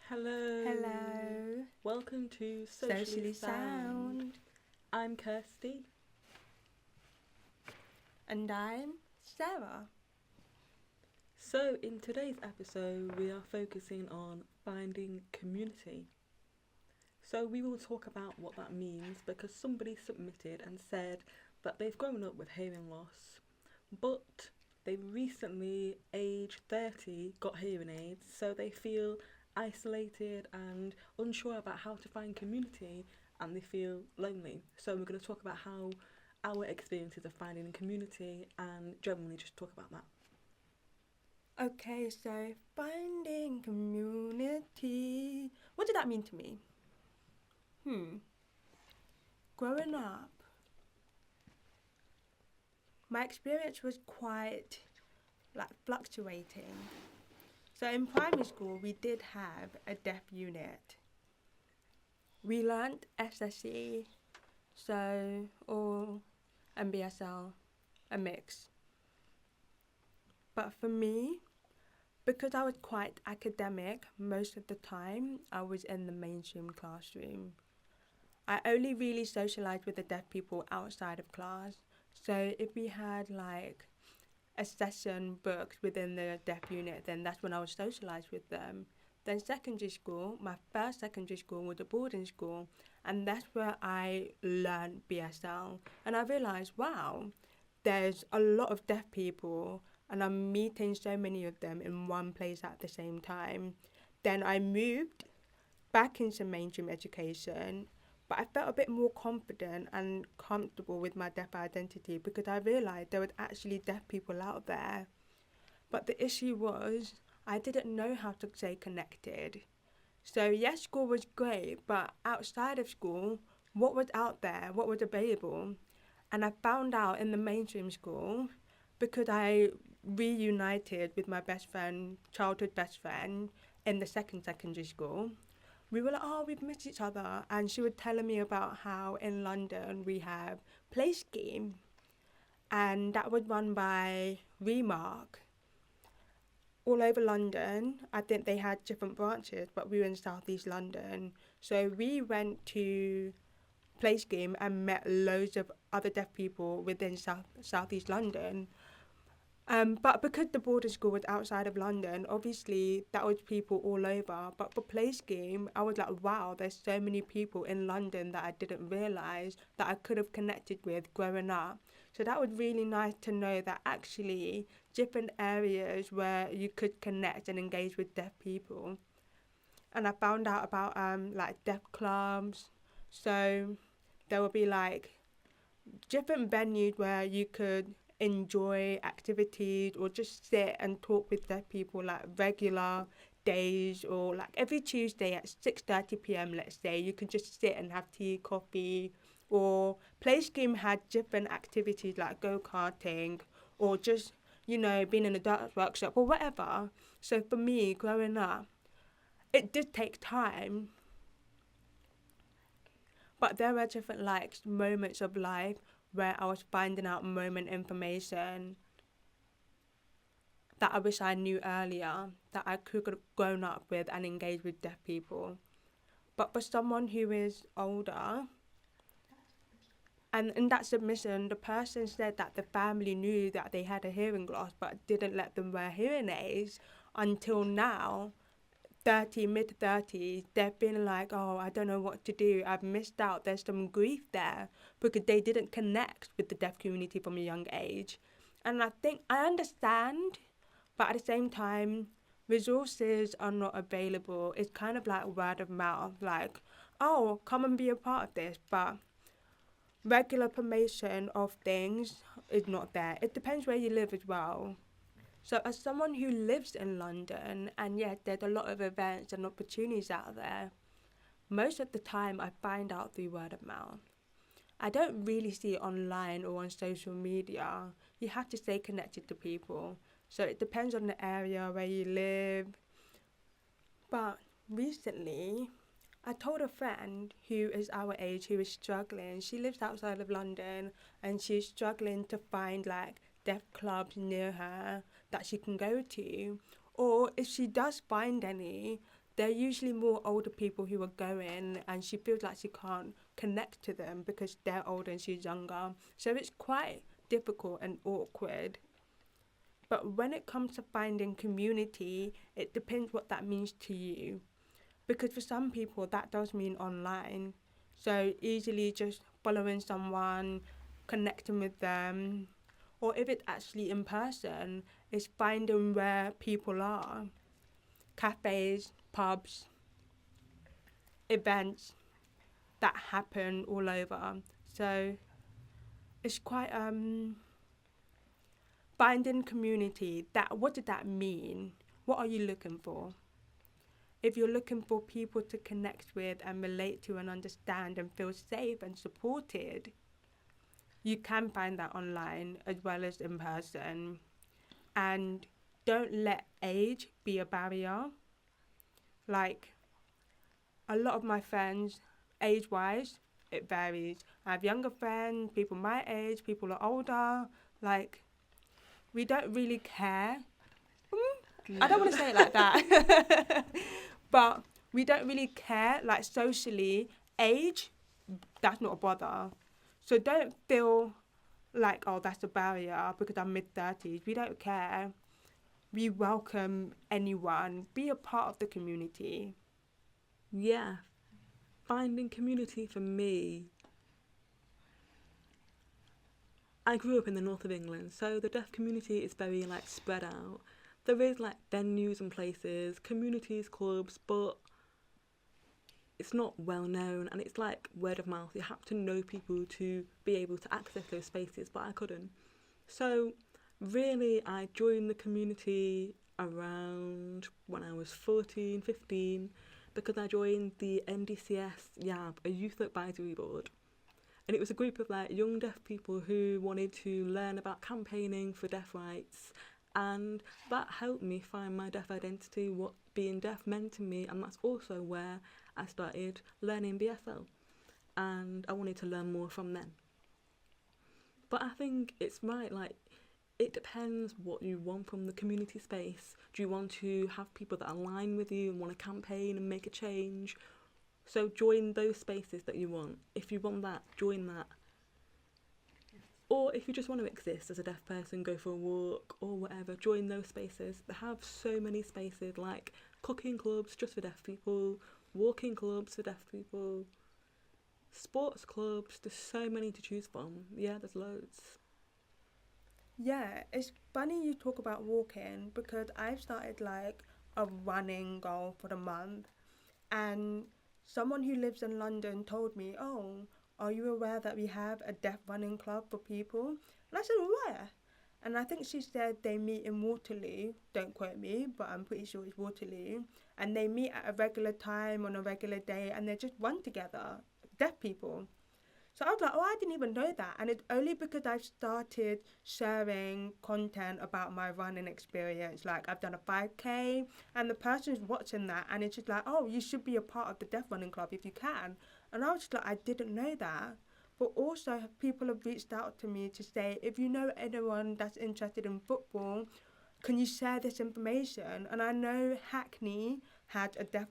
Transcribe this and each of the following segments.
Hello. Hello. Welcome to Socially Socially Sound. Sound. I'm Kirsty. And I'm Sarah. So, in today's episode, we are focusing on finding community. So, we will talk about what that means because somebody submitted and said that they've grown up with hearing loss, but they recently, aged 30, got hearing aids, so they feel isolated and unsure about how to find community and they feel lonely. So, we're going to talk about how our experiences of finding a community and generally just talk about that. Okay, so finding community. What did that mean to me? Growing up, my experience was quite fluctuating. So in primary school, we did have a deaf unit. We learnt SSE, or MBSL, a mix. But for me, because I was quite academic most of the time, I was in the mainstream classroom. I only really socialised with the deaf people outside of class. So if we had a session booked within the deaf unit, then that's when I would socialise with them. Then secondary school, my first secondary school was a boarding school, and that's where I learned BSL. And I realised, wow, there's a lot of deaf people and I'm meeting so many of them in one place at the same time. Then I moved back into mainstream education, but I felt a bit more confident and comfortable with my deaf identity because I realised there were actually deaf people out there. But the issue was I didn't know how to stay connected. So yes, school was great, but outside of school, what was out there, what was available? And I found out in the mainstream school because I reunited with my best friend, childhood best friend, in the second secondary school. We were like, oh, we've missed each other. And she was telling me about how in London we have Play Scheme. And that was run by Remark. All over London, I think they had different branches, but we were in Southeast London. So we went to Play Scheme and met loads of other deaf people within Southeast London. But because the boarding school was outside of London, obviously that was people all over. But for Play Scheme, I was like, wow, there's so many people in London that I didn't realise that I could have connected with growing up. So that was really nice to know that actually different areas where you could connect and engage with deaf people. And I found out about deaf clubs. So there will be different venues where you could enjoy activities or just sit and talk with deaf people regular days, or every Tuesday at 6:30 p.m. let's say you can just sit and have tea, coffee. Or Play Scheme had different activities like go-karting or just being in a dance workshop or whatever. So for me growing up, it did take time, but there were different moments of life where I was finding out moment information that I wish I knew earlier, that I could have grown up with and engaged with deaf people. But for someone who is older, and in that submission, the person said that the family knew that they had a hearing loss but didn't let them wear hearing aids until now. 30, mid 30s, they've been like, oh, I don't know what to do. I've missed out. There's some grief there because they didn't connect with the deaf community from a young age. And I think I understand, but at the same time, resources are not available. It's kind of like word of mouth, like, oh, come and be a part of this. But regular promotion of things is not there. It depends where you live as well. So as someone who lives in London, and yet there's a lot of events and opportunities out there, most of the time I find out through word of mouth. I don't really see it online or on social media. You have to stay connected to people. So it depends on the area where you live. But recently, I told a friend who is our age who is struggling. She lives outside of London and she's struggling to find deaf clubs near her that she can go to. Or if she does find any, they're usually more older people who are going, and she feels like she can't connect to them because they're older and she's younger. So it's quite difficult and awkward. But when it comes to finding community, it depends what that means to you. Because for some people, that does mean online. So easily just following someone, connecting with them, or if it's actually in person, is finding where people are. Cafes, pubs, events that happen all over. So it's quite finding community. That what did that mean? What are you looking for? If you're looking for people to connect with and relate to and understand and feel safe and supported, you can find that online as well as in person. And don't let age be a barrier. Like, a lot of my friends, age-wise, it varies. I have younger friends, people my age, people who are older. Like, we don't really care. I don't want to say it like that. But we don't really care, like socially, age, that's not a bother. So don't feel like, oh, that's a barrier because I'm mid-30s. We don't care. We welcome anyone. Be a part of the community. Yeah, finding community for me. I grew up in the north of England, so the deaf community is very like spread out. There is like venues and places, communities, clubs, but it's not well known and it's like word of mouth. You have to know people to be able to access those spaces, but I couldn't. So really I joined the community around when I was 14, 15 because I joined the NDCS YAB, a youth advisory board. And it was a group of like young deaf people who wanted to learn about campaigning for deaf rights, and that helped me find my deaf identity, what being deaf meant to me, and that's also where I started learning BSL, and I wanted to learn more from them. But I think it's right, like, it depends what you want from the community space. Do you want to have people that align with you and want to campaign and make a change? So join those spaces that you want. If you want that, join that. Or if you just want to exist as a deaf person, go for a walk or whatever, join those spaces. They have so many spaces like cooking clubs just for deaf people, walking clubs for deaf people, sports clubs. There's so many to choose from. Yeah, there's loads. Yeah, it's funny you talk about walking because I've started like a running goal for the month, and someone who lives in London told me, oh, are you aware that we have a deaf running club for people? And I said, where? And I think she said they meet in Waterloo. Don't quote me, but I'm pretty sure it's Waterloo. And they meet at a regular time on a regular day and they just run together, deaf people. So I was like, oh, I didn't even know that. And it's only because I've started sharing content about my running experience. Like, I've done a 5K, and the person's watching that, and it's just like, oh, you should be a part of the Deaf Running Club if you can. And I was just like, I didn't know that. But also, people have reached out to me to say, if you know anyone that's interested in football, can you share this information? And I know Hackney had a deaf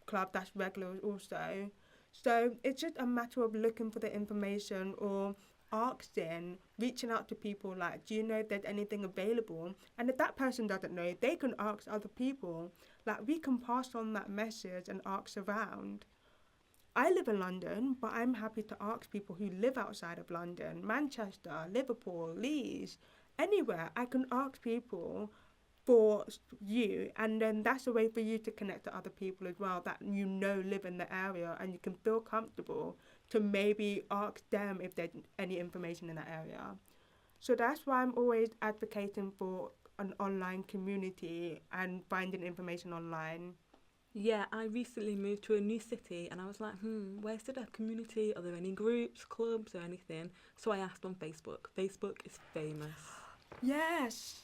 club that's regular also. So it's just a matter of looking for the information or asking, reaching out to people like, do you know if there's anything available? And if that person doesn't know, they can ask other people. Like, we can pass on that message and ask around. I live in London, but I'm happy to ask people who live outside of London, Manchester, Liverpool, Leeds, anywhere. I can ask people for you, and then that's a way for you to connect to other people as well that you know live in the area, and you can feel comfortable to maybe ask them if there's any information in that area. So that's why I'm always advocating for an online community and finding information online. Yeah, I recently moved to a new city and I was like, where's the deaf community? Are there any groups, clubs or anything? So I asked on Facebook. Facebook is famous. Yes.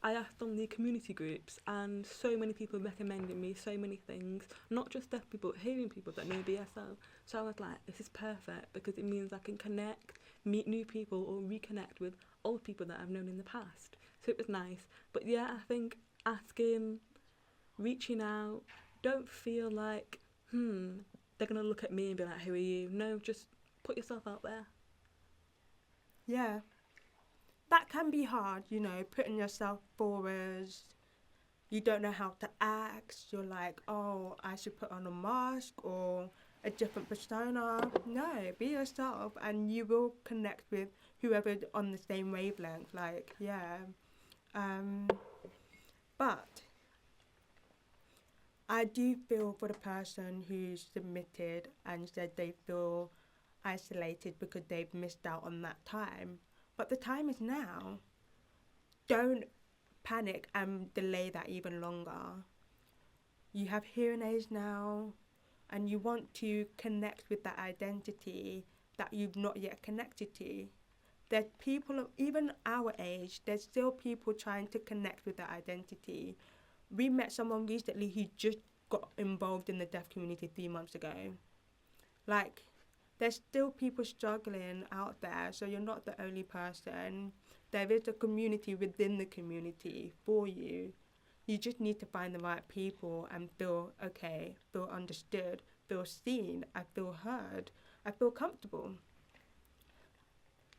I asked on the community groups and so many people recommended me so many things, not just deaf people, but hearing people that know BSL. So I was like, this is perfect because it means I can connect, meet new people or reconnect with old people that I've known in the past. So it was nice. But yeah, I think asking reaching out. Don't feel like, they're going to look at me and be like, who are you? No, just put yourself out there. Yeah. That can be hard, you know, putting yourself forward. You don't know how to act. You're like, oh, I should put on a mask or a different persona. No, be yourself and you will connect with whoever on the same wavelength. Like, yeah. But I do feel for the person who's submitted and said they feel isolated because they've missed out on that time. But the time is now. Don't panic and delay that even longer. You have hearing aids now and you want to connect with that identity that you've not yet connected to. There's people of even our age, there's still people trying to connect with that identity. We met someone recently who just got involved in the deaf community 3 months ago. Like, there's still people struggling out there, so you're not the only person. There is a community within the community for you. You just need to find the right people and feel okay, feel understood, feel seen, I feel heard, I feel comfortable.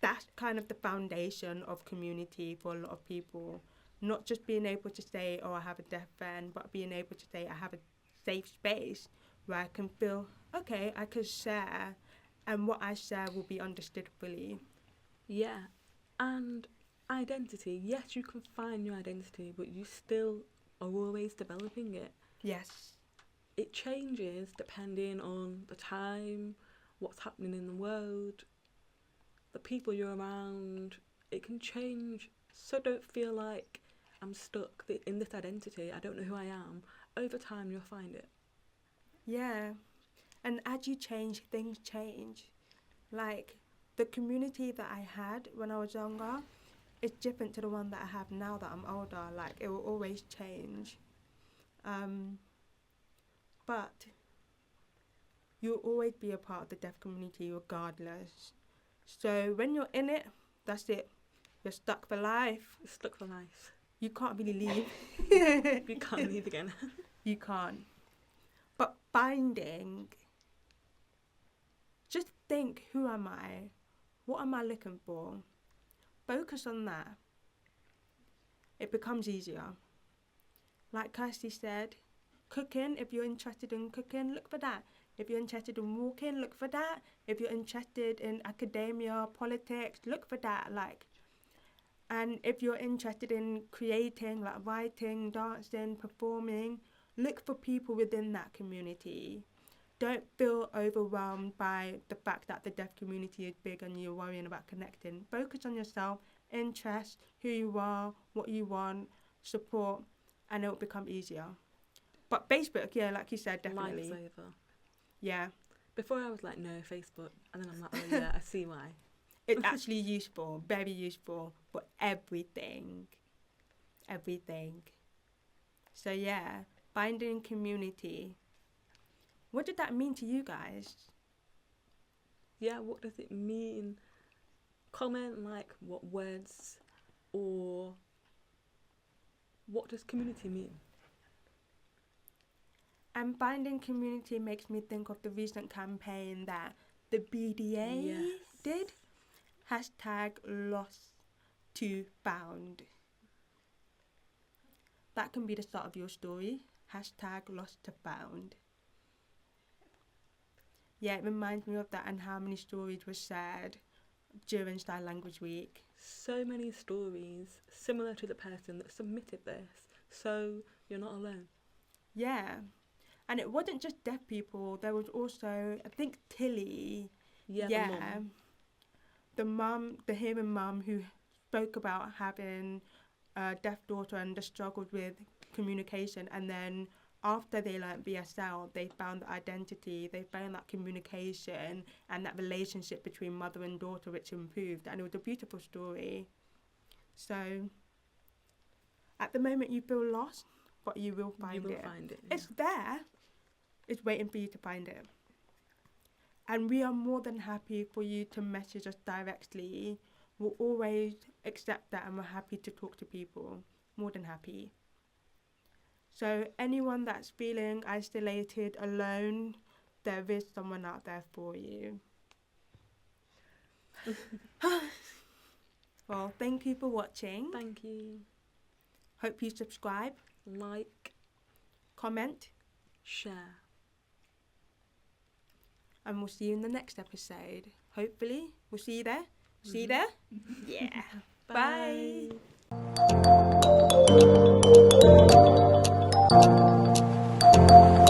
That's kind of the foundation of community for a lot of people. Not just being able to say, oh, I have a deaf friend, but being able to say, I have a safe space where I can feel, okay, I can share, and what I share will be understood fully. Yeah, and identity. Yes, you can find your identity, but you still are always developing it. Yes. It changes depending on the time, what's happening in the world, the people you're around. It can change. So don't feel like I'm stuck in this identity. I don't know who I am. Over time, you'll find it. Yeah. And as you change, things change. Like, the community that I had when I was younger is different to the one that I have now that I'm older. Like, it will always change. But you'll always be a part of the deaf community regardless. So when you're in it, that's it. You're stuck for life. You're stuck for life. You can't really leave. You can't leave again. You can't. But finding, just think, who am I? What am I looking for? Focus on that. It becomes easier. Like Kirsty said, cooking, if you're interested in cooking, look for that. If you're interested in walking, look for that. If you're interested in academia, politics, look for that. Like, and if you're interested in creating, like writing, dancing, performing, look for people within that community. Don't feel overwhelmed by the fact that the deaf community is big and you're worrying about connecting. Focus on yourself, interests, who you are, what you want, support, and it will become easier. But Facebook, yeah, like you said, definitely. Lifesaver. Yeah. Before I was like, no, Facebook. And then I'm like, oh yeah, I see why. It's actually useful, very useful for everything. Everything. So yeah, finding community. What did that mean to you guys? Yeah, what does it mean? Comment like what words or what does community mean? And finding community makes me think of the recent campaign that the BDA did. #LostToFound. That can be the start of your story. #LostToFound. Yeah, it reminds me of that and how many stories were shared during Style Language Week. So many stories similar to the person that submitted this. So you're not alone. Yeah. And it wasn't just deaf people. There was also, I think, Tilly. Yeah. The hearing mum who spoke about having a deaf daughter and the struggles with communication, and then after they learnt BSL, they found the identity, they found that communication and that relationship between mother and daughter which improved, and it was a beautiful story. So at the moment you feel lost, but you will find it. You will find it. Yeah. It's there. It's waiting for you to find it. And we are more than happy for you to message us directly. We'll always accept that and we're happy to talk to people. More than happy. So anyone that's feeling isolated, alone, there is someone out there for you. Well, thank you for watching. Thank you. Hope you subscribe, Like, comment, share. and we'll see you in the next episode. Hopefully, we'll see you there. See you there? Yeah. Bye. Bye.